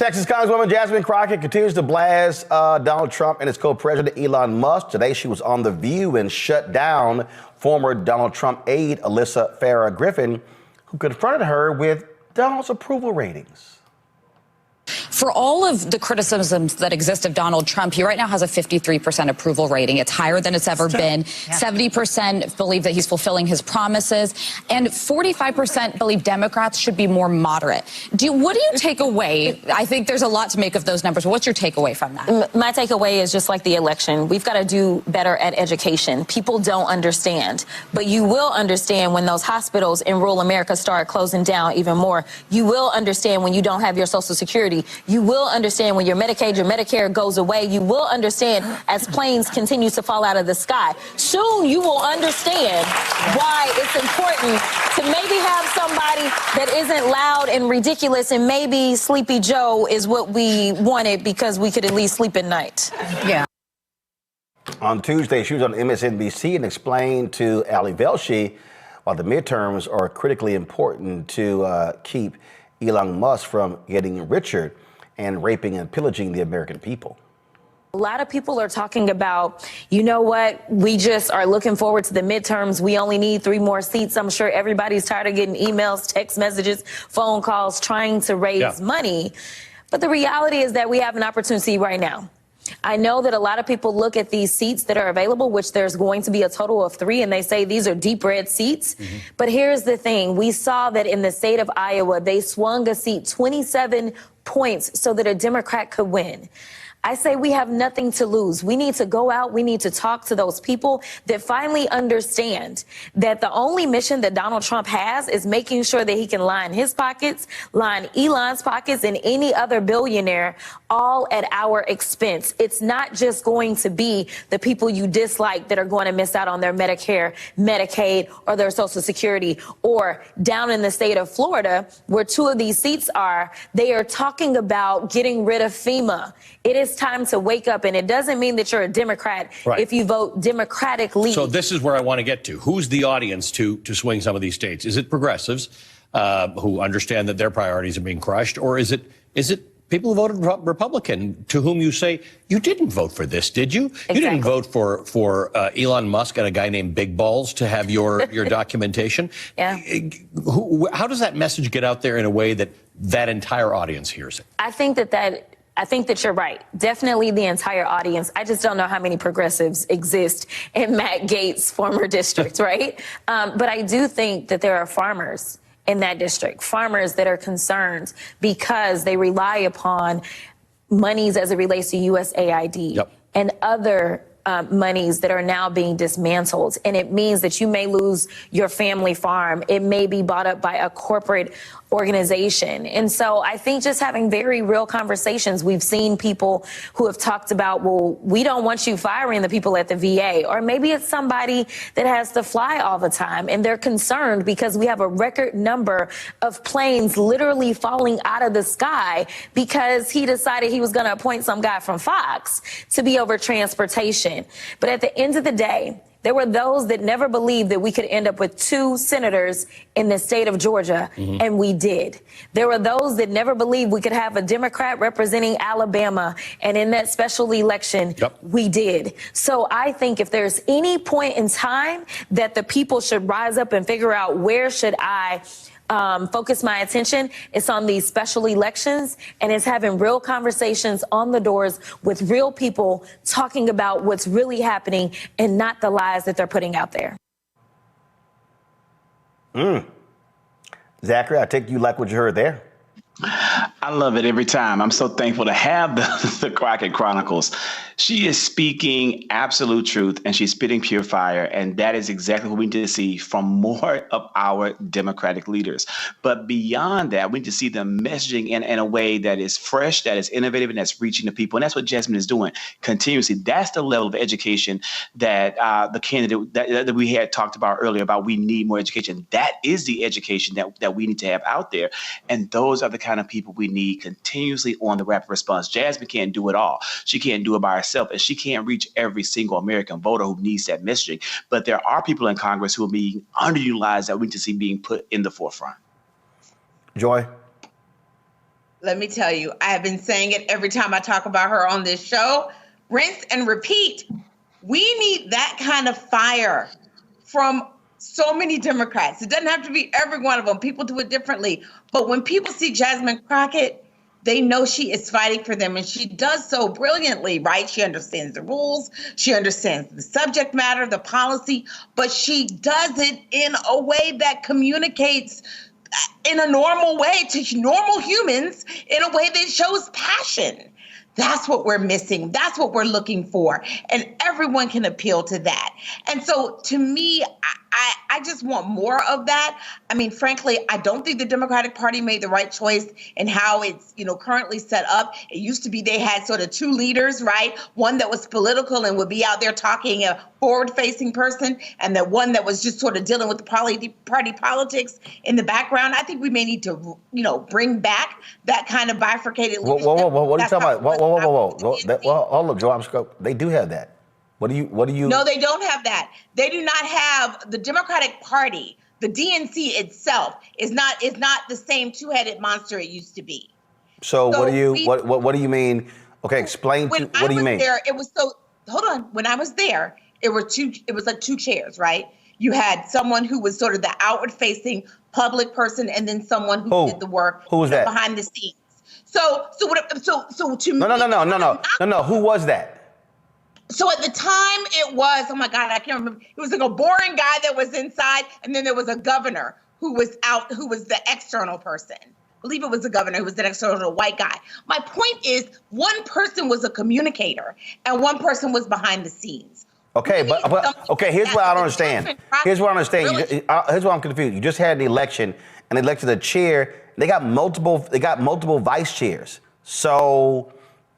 Texas Congresswoman Jasmine Crocket continues to blast Donald Trump and his co-president Elon Musk. Today she was on The View and shut down former Donald Trump aide Alyssa Farah Griffin, who confronted her with Donald's approval ratings. For all of the criticisms that exist of Donald Trump, he right now has a 53% approval rating. It's higher than it's ever been. 70% believe that he's fulfilling his promises, and 45% believe Democrats should be more moderate. What do you take away? I think there's a lot to make of those numbers. What's your takeaway from that? My takeaway is just like the election. We've got to do better at education. People don't understand, but you will understand when those hospitals in rural America start closing down even more. You will understand when you don't have your Social Security. You will understand when your Medicaid, your Medicare goes away. You will understand as planes continue to fall out of the sky. Soon you will understand why it's important to maybe have somebody that isn't loud and ridiculous, and maybe Sleepy Joe is what we wanted because we could at least sleep at night. Yeah. On Tuesday, she was on MSNBC and explained to Ali Velshi why the midterms are critically important to keep Elon Musk from getting richer and raping and pillaging the American people. A lot of people are talking about, you know what, we just are looking forward to the midterms. We only need 3 more seats. I'm sure everybody's tired of getting emails, text messages, phone calls, trying to raise money. But the reality is that we have an opportunity right now. I know that a lot of people look at these seats that are available, which there's going to be a total of 3, and they say these are deep red seats. But here's the thing. We saw that in the state of Iowa, they swung a seat 27 points so that a Democrat could win. I say we have nothing to lose. We need to go out. We need to talk to those people that finally understand that the only mission that Donald Trump has is making sure that he can line his pockets, line Elon's pockets, and any other billionaire, all at our expense. It's not just going to be the people you dislike that are going to miss out on their Medicare, Medicaid, or their Social Security. Or down in the state of Florida, where 2 of these seats are, they are talking about getting rid of FEMA. It is time to wake up, and it doesn't mean that you're a Democrat if you vote Democratically. So this is where I want to get to. Who's the audience to swing some of these states? Is it progressives who understand that their priorities are being crushed, or is it people who voted Republican to whom you say, you didn't vote for this, did you? Exactly. You didn't vote for Elon Musk and a guy named Big Balls to have your documentation. How does that message get out there in a way that that entire audience hears it? I think that you're right. Definitely the entire audience. I just don't know how many progressives exist in Matt Gaetz' former district, right? But I do think that there are farmers in that district, farmers that are concerned because they rely upon monies as it relates to USAID and other monies that are now being dismantled. And it means that you may lose your family farm. It may be bought up by a corporate organization. And so I think just having very real conversations, we've seen people who have talked about, well, we don't want you firing the people at the VA, or maybe it's somebody that has to fly all the time. And they're concerned because we have a record number of planes literally falling out of the sky because he decided he was going to appoint some guy from Fox to be over transportation. But at the end of the day, there were those that never believed that we could end up with 2 senators in the state of Georgia, and we did. There were those that never believed we could have a Democrat representing Alabama, and in that special election, we did. So I think if there's any point in time that the people should rise up and figure out where should I focus my attention, it's on these special elections, and it's having real conversations on the doors with real people talking about what's really happening and not the lies that they're putting out there. Zachary, I take you like what you heard there. I love it every time. I'm so thankful to have the Crockett Chronicles. She is speaking absolute truth, and she's spitting pure fire. And that is exactly what we need to see from more of our Democratic leaders. But beyond that, we need to see them messaging in a way that is fresh, that is innovative, and that's reaching the people. And that's what Jasmine is doing continuously. That's the level of education that the candidate that we had talked about earlier about we need more education. That is the education that we need to have out there. And those are the kind of people we need continuously on the rapid response. Jasmine can't do it all. She can't do it by herself, and she can't reach every single American voter who needs that messaging. But there are people in Congress who are being underutilized that we need to see being put in the forefront. Joy? let me tell you, I have been saying it every time I talk about her on this show. Rinse and repeat. We need that kind of fire from so many Democrats. It doesn't have to be every one of them. People do it differently. But when people see Jasmine Crocket, they know she is fighting for them, and she does so brilliantly, right? She understands the rules. She understands the subject matter, the policy, but she does it in a way that communicates in a normal way to normal humans, in a way that shows passion. That's what we're missing. That's what we're looking for. And everyone can appeal to that. And so to me, I just want more of that. I mean, frankly, I don't think the Democratic Party made the right choice in how it's, currently set up. It used to be they had sort of two leaders, right? One that was political and would be out there talking, a forward-facing person, and the one that was just sort of dealing with the party politics in the background. I think we may need to, bring back that kind of bifurcated leadership. Whoa, what are you talking about? Whoa. Hold up, Joe. They do have that. What do you? No, they don't have that. They do not have the Democratic Party. The DNC itself is not the same two-headed monster it used to be. So what do you mean? Okay, explain. What do you mean? There, it was so. Hold on. When I was there, it was like two chairs, right? You had someone who was sort of the outward-facing public person, and then someone who did the work. Who was that? Behind the scenes. So to me. No. Who was that? So at the time it was, oh my God, I can't remember. It was like a boring guy that was inside, and then there was a governor who was out, who was the external person. I believe it was the governor who was the external white guy. My point is, one person was a communicator and one person was behind the scenes. Okay, here's what I don't understand. Here's what I'm confused. You just had an election and they elected a chair. They got multiple vice chairs. So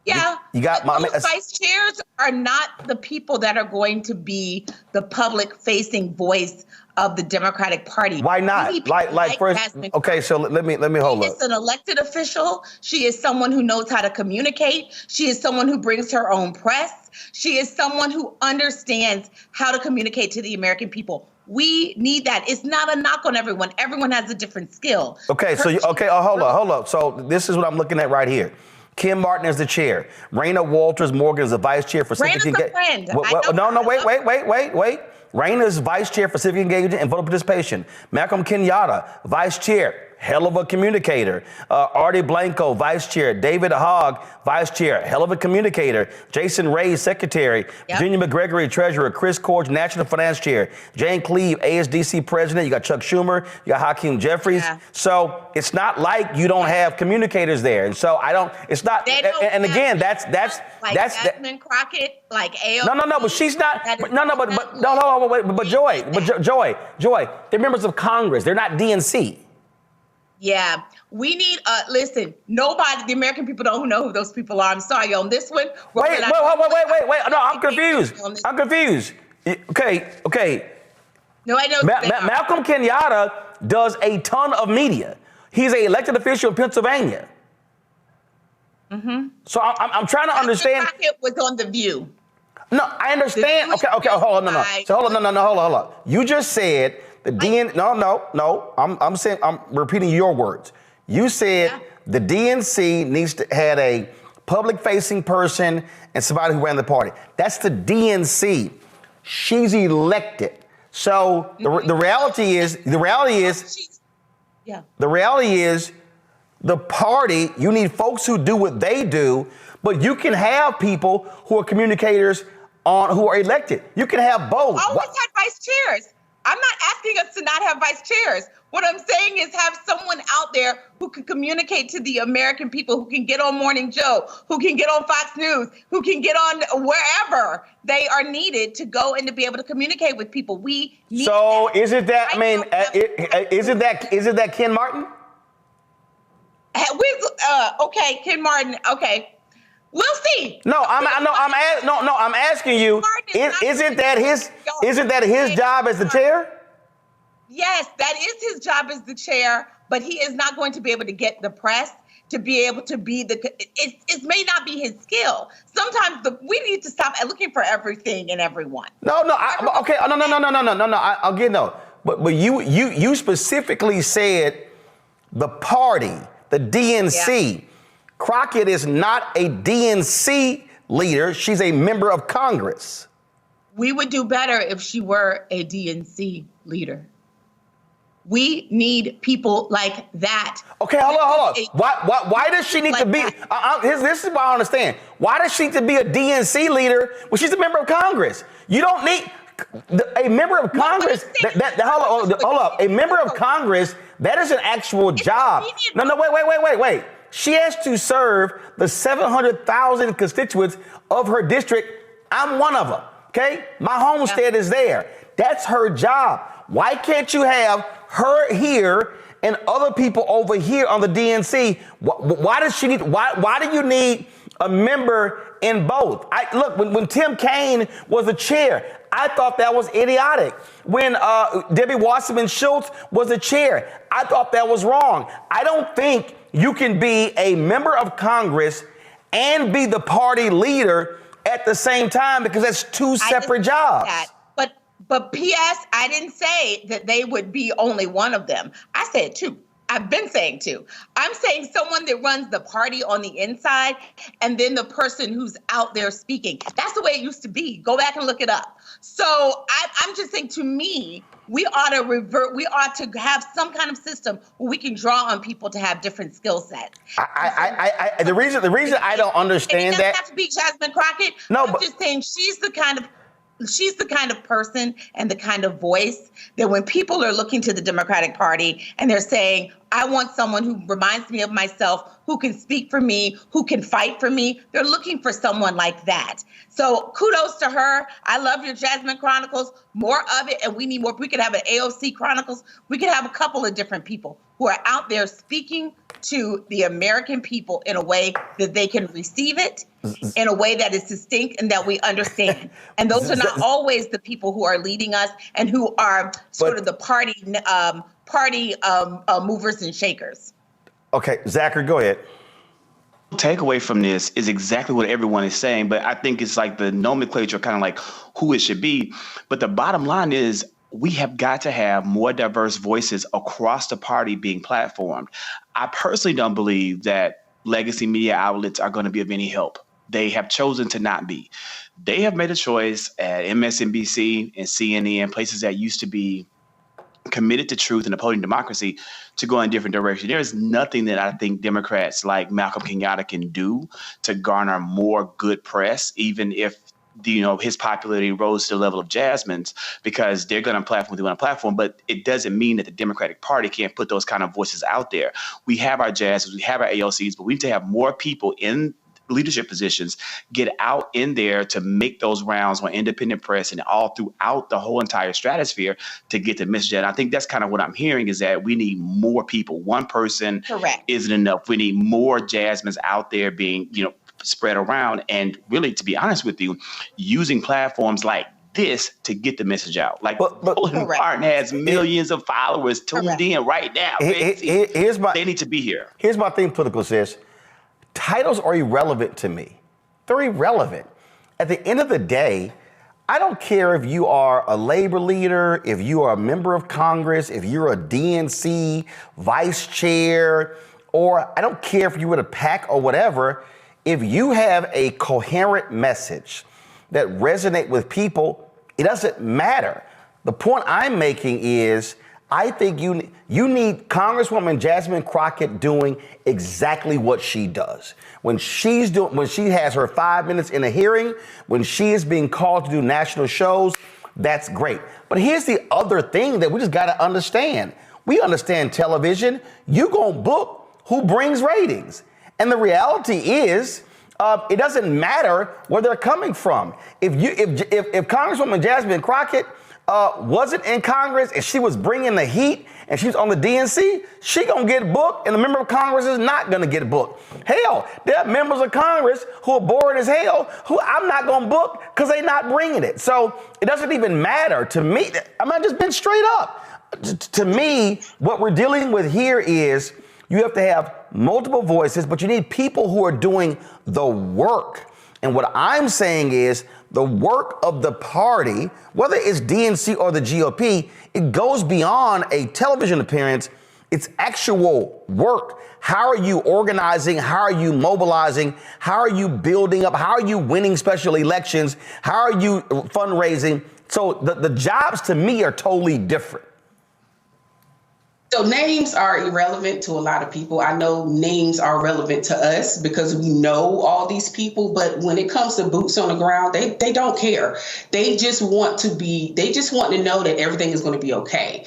yeah, those vice chairs are not the people that are going to be the public-facing voice of the Democratic Party. Why not? Like first, okay. So let me hold up. She is an elected official. She is someone who knows how to communicate. She is someone who brings her own press. She is someone who understands how to communicate to the American people. We need that. It's not a knock on everyone. Everyone has a different skill. Okay, hold up. So this is what I'm looking at right here. Kim Martin is the chair. Raina Walters Morgan is the vice chair for civic engagement. Wait. Raina is vice chair for civic engagement and voter participation. Malcolm Kenyatta, vice chair. Hell of a communicator. Artie Blanco, vice chair. David Hogg, vice chair. Hell of a communicator. Jason Ray, secretary. Yep. Virginia McGregory, treasurer. Chris Corge, national finance chair. Jane Cleave, ASDC president. You got Chuck Schumer. You got Hakeem Jeffries. Yeah. So it's not like you don't have communicators there. And so it's not. And again, that's Jasmine Crocket, like AOC. No, but she's not. But Joy, they're members of Congress. They're not DNC. Yeah, we need, listen, nobody, the American people don't know who those people are. I'm sorry on this one. Wait. No, I'm confused. Okay. No, I know. Malcolm Kenyatta does a ton of media. He's an elected official in Pennsylvania. Mm-hmm. So I'm trying to understand. Crockett was on The View. No, I understand. Okay, hold on. Hold on. You just said the No. I'm repeating your words. You said the DNC needs to have a public-facing person and somebody who ran the party. That's the DNC. She's elected. So the reality is the party. You need folks who do what they do, but you can have people who are communicators who are elected. You can have both. Always had vice chairs. I'm not asking us to not have vice chairs. What I'm saying is have someone out there who can communicate to the American people, who can get on Morning Joe, who can get on Fox News, who can get on wherever they are needed to go and to be able to communicate with people. We need So that. Is it that? Isn't that Ken Martin? Okay, Ken Martin. Okay. We'll see. I'm asking you. Isn't that his job as the chair? Yes, that is his job as the chair, but he is not going to be able to get the press to be able to be it may not be his skill. Sometimes we need to stop looking for everything and everyone. I'll get no. But you specifically said the party, the DNC. Yeah. Crockett is not a DNC leader. She's a member of Congress. We would do better if she were a DNC leader. We need people like that. Okay, hold on. Why does she need to be? This is what I understand. Why does she need to be a DNC leader when she's a member of Congress? You don't need a member of Congress. Hold up. A member of Congress, that is an actual job. No, wait. She has to serve the 700,000 constituents of her district. I'm one of them. Okay, my homestead is there. That's her job. Why can't you have her here and other people over here on the DNC? Why does she need? Why do you need a member in both? Look, when Tim Kaine was the chair, I thought that was idiotic. When Debbie Wasserman Schultz was the chair, I thought that was wrong. I don't think you can be a member of Congress and be the party leader at the same time, because that's two separate jobs. But P.S., I didn't say that they would be only one of them. I said two. I've been saying two. I'm saying someone that runs the party on the inside and then the person who's out there speaking. That's the way it used to be. Go back and look it up. So I'm just saying, to me, we ought to revert. We ought to have some kind of system where we can draw on people to have different skill sets. The reason I don't understand that. It doesn't have to be Jasmine Crocket. No, I'm just saying she's the kind of person and the kind of voice that when people are looking to the Democratic Party and they're saying, I want someone who reminds me of myself, who can speak for me, who can fight for me, they're looking for someone like that. So kudos to her. I love your Jasmine Chronicles, more of it, and we need more. We could have an AOC Chronicles. We could have a couple of different people who are out there speaking to the American people in a way that they can receive it, in a way that is distinct and that we understand. And those are not always the people who are leading us and who are sort of the party movers and shakers. Okay, Zachary, go ahead. Takeaway from this is exactly what everyone is saying, but I think it's like the nomenclature, kind of like who it should be. But the bottom line is, we have got to have more diverse voices across the party being platformed. I personally don't believe that legacy media outlets are going to be of any help. They have chosen to not be. They have made a choice at MSNBC and CNN, places that used to be committed to truth and upholding democracy, to go in a different direction. There is nothing that I think Democrats like Malcolm Kenyatta can do to garner more good press, even if his popularity rose to the level of Jasmine's, because they're going to platform what they want to platform. But it doesn't mean that the Democratic Party can't put those kind of voices out there. We have our Jasmines, we have our AOCs, but we need to have more people in leadership positions get out in there to make those rounds on independent press and all throughout the whole entire stratosphere to get the message. And I think that's kind of what I'm hearing, is that we need more people. One person isn't enough. We need more Jasmines out there being, spread around, and really, to be honest with you, using platforms like this to get the message out. Like Roland Martin has millions of followers tuned in right now. They need to be here. Here's my thing, political sis. Titles are irrelevant to me. They're irrelevant. At the end of the day, I don't care if you are a labor leader, if you are a member of Congress, if you're a DNC vice chair, or I don't care if you were a PAC or whatever. If you have a coherent message that resonates with people, it doesn't matter. The point I'm making is, I think you need Congresswoman Jasmine Crocket doing exactly what she does. When she has her 5 minutes in a hearing, when she is being called to do national shows, that's great. But here's the other thing that we just got to understand. We understand television. You gonna book who brings ratings. And the reality is, it doesn't matter where they're coming from. If Congresswoman Jasmine Crocket wasn't in Congress and she was bringing the heat and she's on the DNC, she gonna get booked, and the member of Congress is not gonna get booked. Hell, there are members of Congress who are bored as hell who I'm not gonna book because they're not bringing it. So it doesn't even matter to me. I'm just being straight up. To me, what we're dealing with here is, you have to have multiple voices, but you need people who are doing the work. And what I'm saying is, the work of the party, whether it's DNC or the GOP, it goes beyond a television appearance. It's actual work. How are you organizing? How are you mobilizing? How are you building up? How are you winning special elections? How are you fundraising? So the jobs to me are totally different. So names are irrelevant to a lot of people. I know names are relevant to us because we know all these people, but when it comes to boots on the ground, they don't care. They just want to know that everything is going to be okay.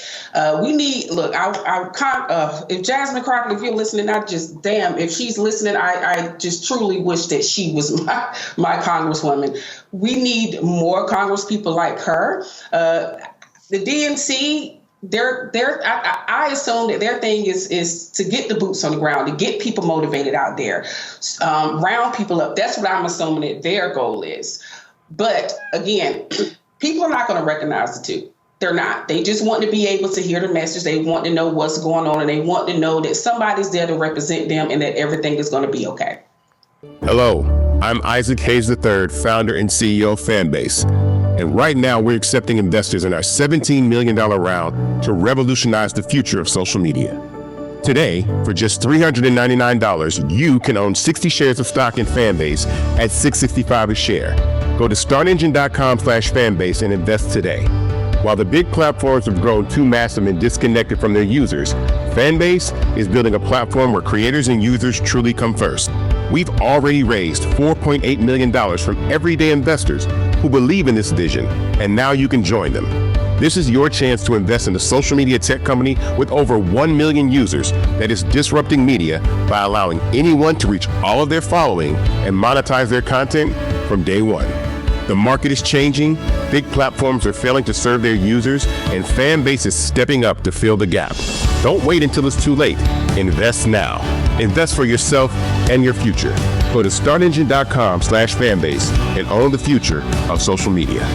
If Jasmine Crocket, if you're listening, if she's listening, I just truly wish that she was my Congresswoman. We need more Congress people like her. The DNC, I assume that their thing is to get the boots on the ground, to get people motivated out there, round people up. That's what I'm assuming that their goal is. But again, people are not going to recognize the two. They're not. They just want to be able to hear the message. They want to know what's going on, and they want to know that somebody's there to represent them and that everything is going to be okay. Hello, I'm Isaac Hayes III, founder and CEO of Fanbase. And right now, we're accepting investors in our $17 million round to revolutionize the future of social media. Today, for just $399, you can own 60 shares of stock in Fanbase at $6.65 a share. Go to startengine.com/fanbase and invest today. While the big platforms have grown too massive and disconnected from their users, Fanbase is building a platform where creators and users truly come first. We've already raised $4.8 million from everyday investors who believe in this vision, and now you can join them. This is your chance to invest in a social media tech company with over 1 million users that is disrupting media by allowing anyone to reach all of their following and monetize their content from day one. The market is changing, big platforms are failing to serve their users, and Fanbase is stepping up to fill the gap. Don't wait until it's too late. Invest now. Invest for yourself and your future. Go to startengine.com/fanbase and own the future of social media.